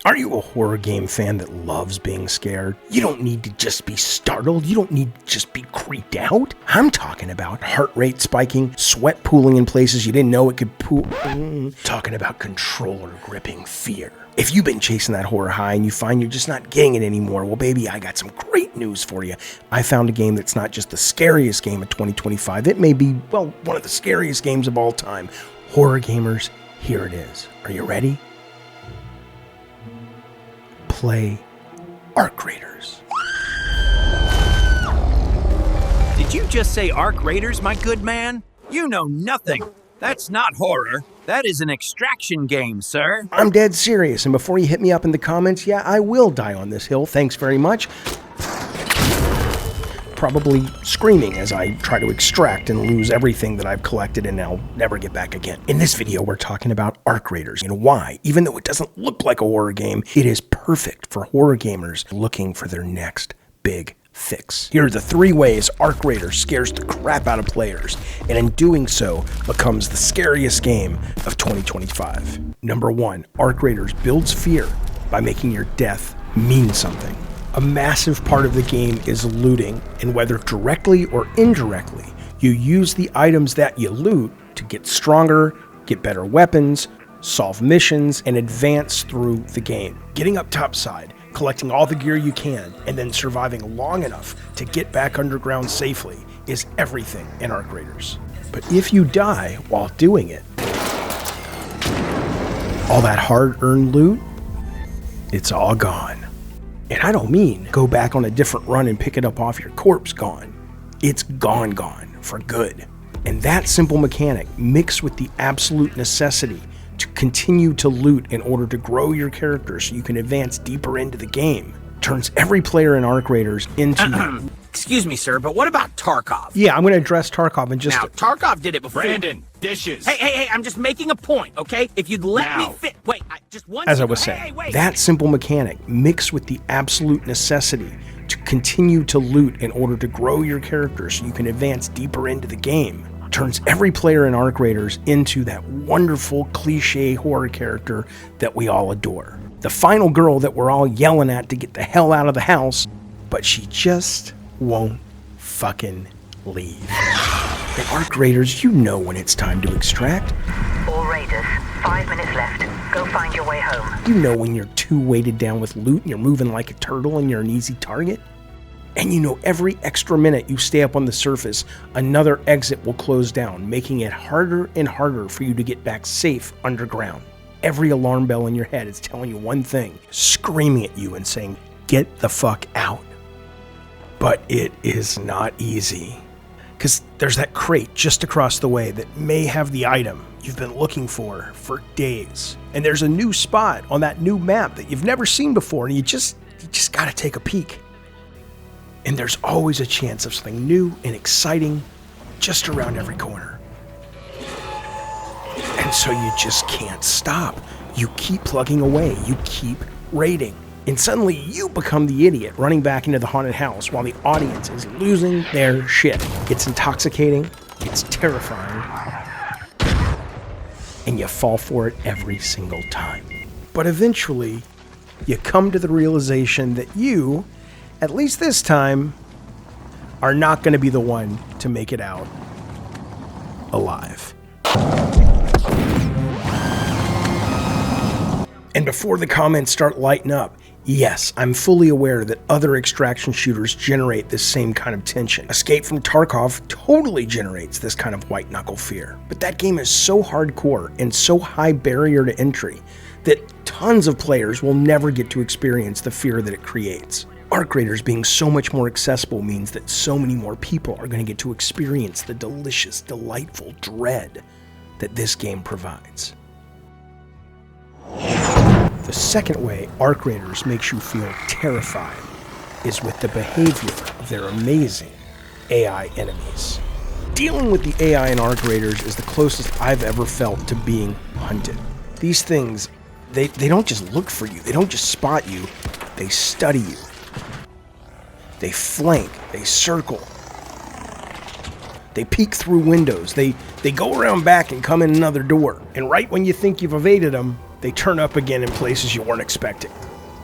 Are you a horror game fan that loves being scared? You don't need to just be startled. You don't need to just be creeped out. I'm talking about heart rate spiking, sweat pooling in places you didn't know it could pool. Talking about controller gripping fear. If you've been chasing that horror high and you find you're just not getting it anymore, well, baby, I got some great news for you. I found a game that's not just the scariest game of 2025. It may be, well, one of the scariest games of all time. Horror gamers, here it is. Are you ready? Play Arcraiders. Did you just say Arcraiders, my good man? You know nothing. That's not horror. That is an extraction game, sir. I'm dead serious, and before you hit me up in the comments, yeah, I will die on this hill. Thanks very much. Probably screaming as I try to extract and lose everything that I've collected and I'll never get back again. In this video, we're talking about Arcraiders and why, even though it doesn't look like a horror game, it is perfect for horror gamers looking for their next big fix. Here are the 3 ways Arcraiders scares the crap out of players, and in doing so, becomes the scariest game of 2025. Number 1, Arcraiders builds fear by making your death mean something. A massive part of the game is looting, and whether directly or indirectly, you use the items that you loot to get stronger, get better weapons, solve missions, and advance through the game. Getting up topside, collecting all the gear you can, and then surviving long enough to get back underground safely is everything in Arcraiders. But if you die while doing it, all that hard-earned loot, it's all gone. And I don't mean go back on a different run and pick it up off your corpse gone. It's gone for good. And that simple mechanic, mixed with the absolute necessity to continue to loot in order to grow your character so you can advance deeper into the game, turns every player in Arcraiders into... Excuse me, sir, but what about Tarkov? Yeah, I'm going to address Tarkov in just... Now, Tarkov did it before. Brandon, dishes. Hey, I'm just making a point, okay? If you'd let me fit... Wait, just one... As I was saying, that simple mechanic, mixed with the absolute necessity to continue to loot in order to grow your character so you can advance deeper into the game, turns every player in Arcraiders into that wonderful cliche horror character that we all adore. The final girl that we're all yelling at to get the hell out of the house, but she just won't fucking leave. The Arcraiders, you know when it's time to extract. All raiders, 5 minutes left. Go find your way home. You know when you're too weighted down with loot and you're moving like a turtle and you're an easy target. And you know every extra minute you stay up on the surface, another exit will close down, making it harder and harder for you to get back safe underground. Every alarm bell in your head is telling you one thing, screaming at you and saying, get the fuck out. But it is not easy. Because there's that crate just across the way that may have the item you've been looking for days. And there's a new spot on that new map that you've never seen before, and you just gotta take a peek. And there's always a chance of something new and exciting just around every corner. And so you just can't stop. You keep plugging away, you keep raiding. And suddenly you become the idiot running back into the haunted house while the audience is losing their shit. It's intoxicating, it's terrifying, and you fall for it every single time. But eventually, you come to the realization that you, at least this time, are not going to be the one to make it out alive. And before the comments start lighting up, yes, I'm fully aware that other extraction shooters generate this same kind of tension. Escape from Tarkov totally generates this kind of white-knuckle fear. But that game is so hardcore and so high barrier to entry that tons of players will never get to experience the fear that it creates. Arcraiders being so much more accessible means that so many more people are going to get to experience the delicious, delightful dread that this game provides. The second way Arcraiders makes you feel terrified is with the behavior of their amazing AI enemies. Dealing with the AI in Arcraiders is the closest I've ever felt to being hunted. These things, they don't just look for you, they don't just spot you, they study you. They flank, they circle, they peek through windows, they go around back and come in another door. And right when you think you've evaded them, they turn up again in places you weren't expecting.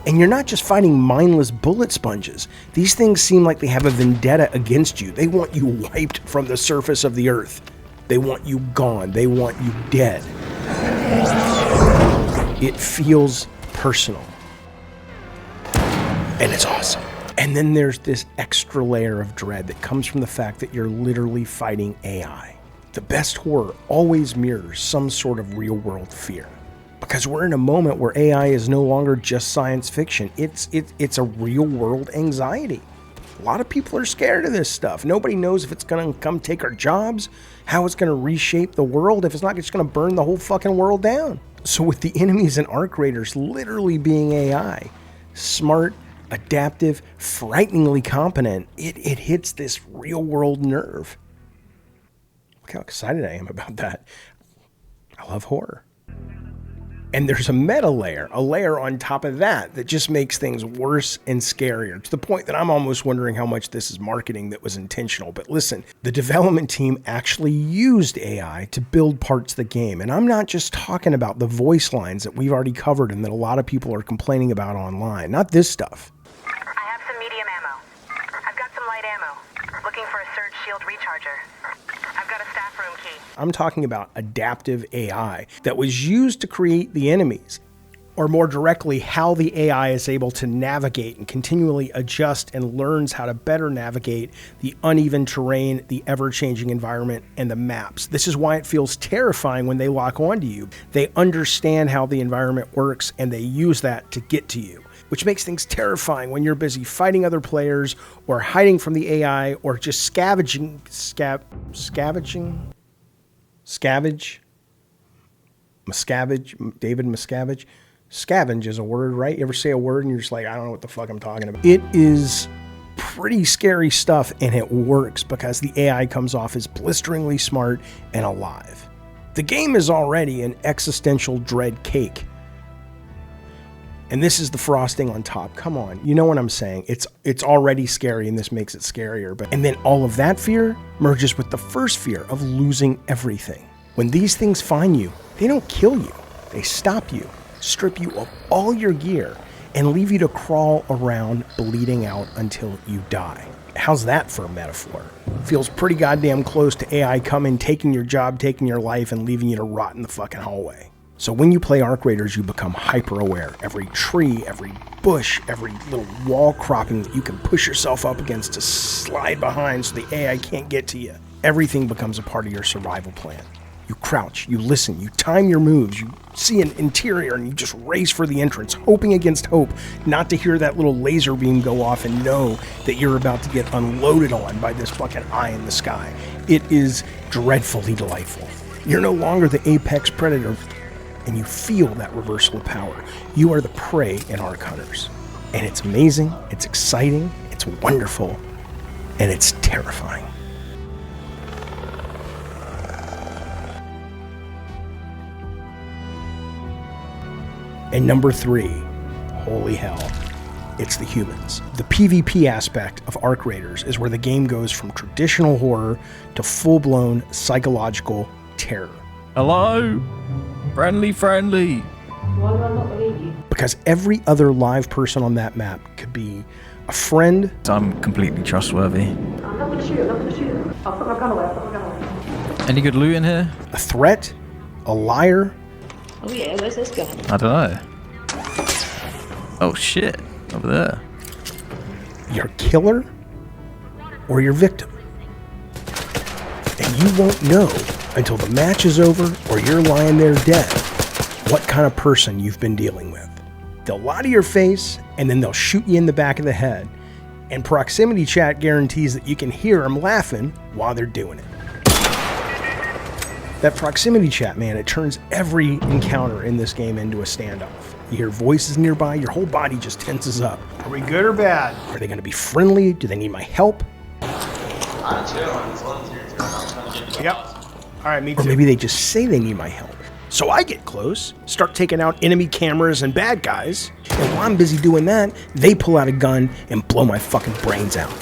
And you're not just fighting mindless bullet sponges. These things seem like they have a vendetta against you. They want you wiped from the surface of the earth. They want you gone. They want you dead. It feels personal. And it's awesome. And then there's this extra layer of dread that comes from the fact that you're literally fighting AI. The best horror always mirrors some sort of real-world fear. Because we're in a moment where AI is no longer just science fiction. It's a real-world anxiety. A lot of people are scared of this stuff. Nobody knows if it's going to come take our jobs, how it's going to reshape the world, if it's not just going to burn the whole fucking world down. So with the enemies and arcraiders literally being AI, smart, adaptive, frighteningly competent, it hits this real-world nerve. Look how excited I am about that. I love horror. And there's a meta layer, a layer on top of that just makes things worse and scarier, to the point that I'm almost wondering how much this is marketing that was intentional. But listen, the development team actually used AI to build parts of the game. And I'm not just talking about the voice lines that we've already covered and that a lot of people are complaining about online. Not this stuff. I have some medium ammo. I've got some light ammo. Looking for a surge shield recharger. I've got a staff room key. I'm talking about adaptive AI that was used to create the enemies, or more directly, how the AI is able to navigate and continually adjust and learns how to better navigate the uneven terrain, the ever-changing environment, and the maps. This is why it feels terrifying when they lock onto you. They understand how the environment works, and they use that to get to you, which makes things terrifying when you're busy fighting other players or hiding from the AI or just scavenging. David Miscavige. Scavenge is a word, right? You ever say a word and you're just like, I don't know what the fuck I'm talking about. It is pretty scary stuff, and it works because the AI comes off as blisteringly smart and alive. The game is already an existential dread cake. And this is the frosting on top. Come on, you know what I'm saying. It's already scary, and this makes it scarier. And then all of that fear merges with the first fear of losing everything. When these things find you, they don't kill you. They stop you, strip you of all your gear, and leave you to crawl around bleeding out until you die. How's that for a metaphor? Feels pretty goddamn close to AI coming, taking your job, taking your life, and leaving you to rot in the fucking hallway. So when you play Arcraiders, you become hyper-aware. Every tree, every bush, every little wall cropping that you can push yourself up against to slide behind so the AI can't get to you. Everything becomes a part of your survival plan. You crouch, you listen, you time your moves, you see an interior and you just race for the entrance, hoping against hope not to hear that little laser beam go off and know that you're about to get unloaded on by this fucking eye in the sky. It is dreadfully delightful. You're no longer the apex predator, and you feel that reversal of power. You are the prey in Arc Hunters. And it's amazing, it's exciting, it's wonderful, and it's terrifying. And number 3, holy hell, it's the humans. The PvP aspect of Arcraiders is where the game goes from traditional horror to full-blown psychological terror. Hello? Friendly. Why do I not believe you? Because every other live person on that map could be a friend. I'm completely trustworthy. I'm not going to shoot. I'll put my gun away. Any good loot in here? A threat, a liar. Oh yeah, where's this gun? I don't know. Oh shit, over there. Your killer or your victim. And you won't know until the match is over or you're lying there dead what kind of person you've been dealing with. They'll lie to your face and then they'll shoot you in the back of the head. And proximity chat guarantees that you can hear them laughing while they're doing it. That proximity chat, man, it turns every encounter in this game into a standoff. You hear voices nearby, your whole body just tenses up. Are we good or bad? Are they going to be friendly? Do they need my help? Yep. All right, me too. Or maybe they just say they need my help. So I get close, start taking out enemy cameras and bad guys, and while I'm busy doing that, they pull out a gun and blow my fucking brains out.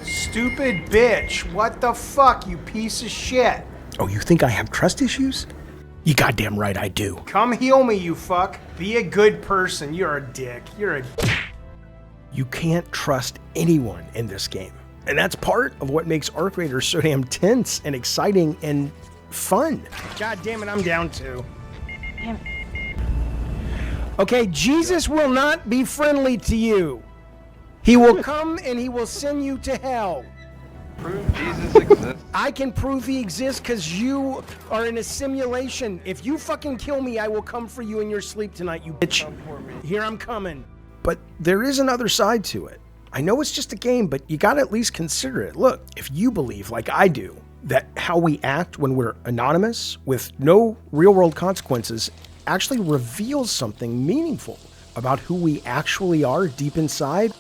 Stupid bitch. What the fuck, you piece of shit? Oh, you think I have trust issues? You goddamn right I do. Come heal me, you fuck. Be a good person. You're a dick. You're a... You can't trust anyone in this game. And that's part of what makes arcraiders so damn tense and exciting and fun. God damn it, I'm down too. Damn it. Okay, Jesus will not be friendly to you. He will come and he will send you to hell. Prove Jesus exists. I can prove he exists because you are in a simulation. If you fucking kill me, I will come for you in your sleep tonight, you bitch. Here I'm coming. But there is another side to it. I know it's just a game, but you gotta at least consider it. Look, if you believe, like I do, that how we act when we're anonymous with no real-world consequences actually reveals something meaningful about who we actually are deep inside,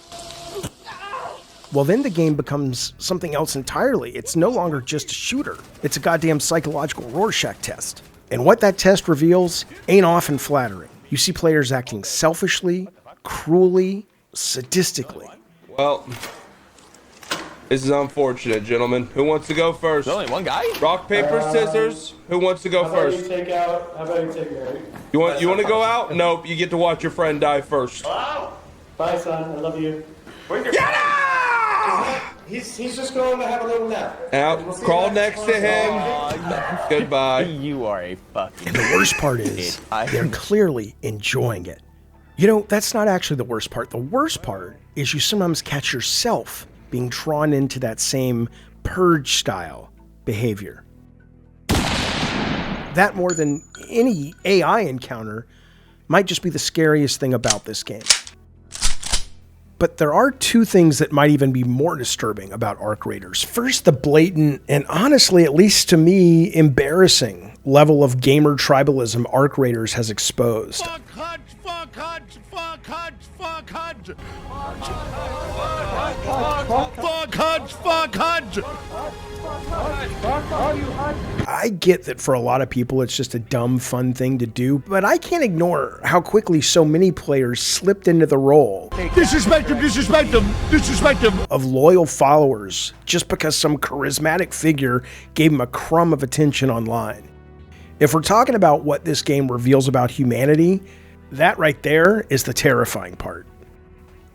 well, then the game becomes something else entirely. It's no longer just a shooter. It's a goddamn psychological Rorschach test. And what that test reveals ain't often flattering. You see players acting selfishly, cruelly, sadistically. Well, this is unfortunate, gentlemen. Who wants to go first? There's only one guy? Rock, paper, scissors. Who wants to go first? How about you take Mary? You want to go out? Nope. You get to watch your friend die first. Wow. Bye, son. I love you. He's just going to have a little nap. Out. Crawl next to him. Goodbye. You are a fucking... And the worst part is, they're clearly enjoying it. You know, that's not actually the worst part. The worst part is you sometimes catch yourself being drawn into that same purge-style behavior. That, more than any AI encounter, might just be the scariest thing about this game. But there are two things that might even be more disturbing about arcraiders. First, the blatant, and honestly, at least to me, embarrassing level of gamer tribalism arcraiders has exposed. Fuck Hutch, fuck Hutch, fuck Hutch, fuck Hutch. Fuck Hutch, fuck Hutch. I get that for a lot of people it's just a dumb, fun thing to do, but I can't ignore how quickly so many players slipped into the role Disrespect him, disrespect him, disrespect him. of loyal followers just because some charismatic figure gave them a crumb of attention online. If we're talking about what this game reveals about humanity, that right there is the terrifying part.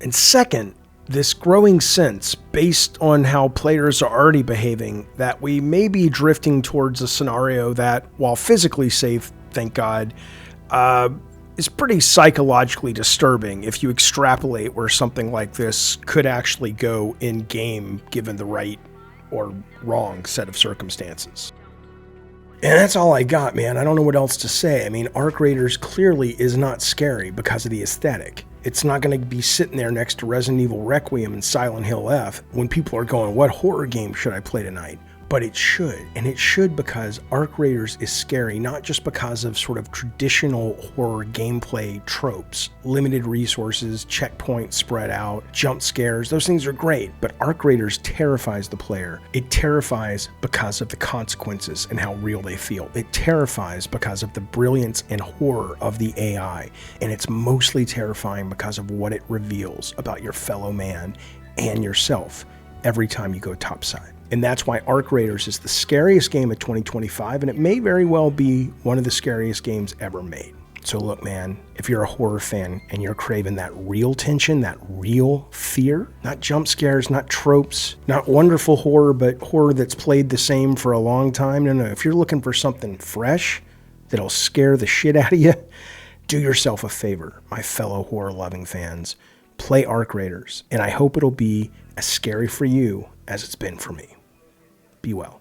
And second, this growing sense, based on how players are already behaving, that we may be drifting towards a scenario that, while physically safe, thank God, is pretty psychologically disturbing if you extrapolate where something like this could actually go in-game given the right or wrong set of circumstances. And that's all I got, man. I don't know what else to say. I mean, arcraiders clearly is not scary because of the aesthetic. It's not going to be sitting there next to Resident Evil Requiem and Silent Hill F when people are going, what horror game should I play tonight? But it should, and it should because arcraiders is scary, not just because of sort of traditional horror gameplay tropes, limited resources, checkpoints spread out, jump scares, those things are great, but arcraiders terrifies the player. It terrifies because of the consequences and how real they feel. It terrifies because of the brilliance and horror of the AI, and it's mostly terrifying because of what it reveals about your fellow man and yourself every time you go topside. And that's why arcraiders is the scariest game of 2025, and it may very well be one of the scariest games ever made. So look, man, if you're a horror fan and you're craving that real tension, that real fear, not jump scares, not tropes, not wonderful horror, but horror that's played the same for a long time. No, if you're looking for something fresh that'll scare the shit out of you, do yourself a favor, my fellow horror-loving fans. Play arcraiders, and I hope it'll be as scary for you as it's been for me. Be well.